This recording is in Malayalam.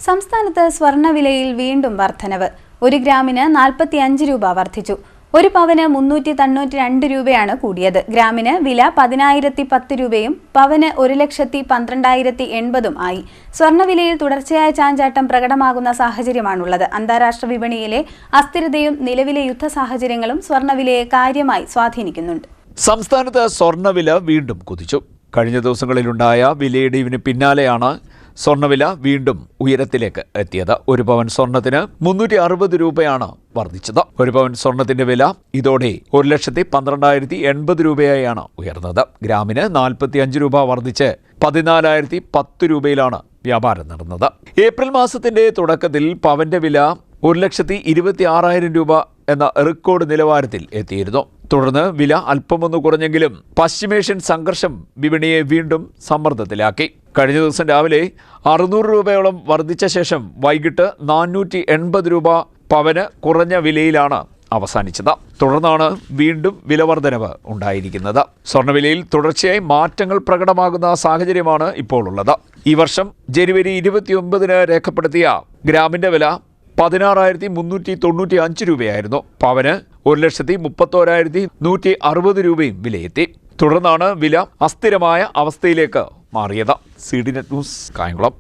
സംസ്ഥാനത്ത് സ്വർണ്ണവിലയിൽ വീണ്ടും വർധനവ്. 1 ഗ്രാമിന് 45 രൂപ വർദ്ധിച്ചു. 1 പവന് 392 രൂപയാണ് കൂടിയത്. ഗ്രാമിന് വില 10,010 രൂപയും പവന് 1,12,80 ആയി. സ്വർണ്ണവിലയിൽ തുടർച്ചയായ ചാഞ്ചാട്ടം പ്രകടമാകുന്ന സാഹചര്യമാണുള്ളത്. അന്താരാഷ്ട്ര വിപണിയിലെ അസ്ഥിരതയും നിലവിലെ യുദ്ധ സാഹചര്യങ്ങളും സ്വർണ്ണവിലയെ കാര്യമായി സ്വാധീനിക്കുന്നുണ്ട്. സംസ്ഥാനത്ത് സ്വർണ്ണവില വീണ്ടും കുതിച്ചു. കഴിഞ്ഞ ദിവസങ്ങളിലുണ്ടായ വിലയിടിവിന് പിന്നാലെയാണ് സ്വർണ്ണവില വീണ്ടും ഉയരത്തിലേക്ക് എത്തിയത്. 1 പവൻ സ്വർണ്ണത്തിന് 360 രൂപയാണ് വർദ്ധിച്ചത്. 1 പവൻ സ്വർണ്ണത്തിന്റെ വില ഇതോടെ 1,12,80 രൂപയായാണ് ഉയർന്നത്. ഗ്രാമിന് 45 രൂപ വർദ്ധിച്ച് 14,010 രൂപയിലാണ് വ്യാപാരം നടന്നത്. ഏപ്രിൽ മാസത്തിന്റെ തുടക്കത്തിൽ പവന്റെ വില 1,26,000 രൂപ എന്ന റെക്കോർഡ് നിലവാരത്തിൽ എത്തിയിരുന്നു. തുടർന്ന് വില അല്പമൊന്ന് കുറഞ്ഞെങ്കിലും പശ്ചിമേഷ്യൻ സംഘർഷം വിപണിയെ വീണ്ടും സമ്മർദ്ദത്തിലാക്കി. കഴിഞ്ഞ ദിവസം രാവിലെ 600 രൂപയോളം വർദ്ധിച്ച ശേഷം വൈകിട്ട് 480 രൂപ പവന് കുറഞ്ഞ വിലയിലാണ് അവസാനിച്ചത്. തുടർന്നാണ് വീണ്ടും വിലവർദ്ധനവ് ഉണ്ടായിരിക്കുന്നത്. സ്വർണ്ണവിലയിൽ തുടർച്ചയായി മാറ്റങ്ങൾ പ്രകടമാകുന്ന സാഹചര്യമാണ് ഇപ്പോൾ ഉള്ളത്. ഈ വർഷം ജനുവരി 29 രേഖപ്പെടുത്തിയ ഗ്രാമിന്റെ വില 16,395 രൂപയായിരുന്നു. പവന് 1,31,160 രൂപയും വിലയെത്തി. തുടർന്നാണ് വില അസ്ഥിരമായ അവസ്ഥയിലേക്ക് മാറിയത്. CDNet news, Kayamkulam.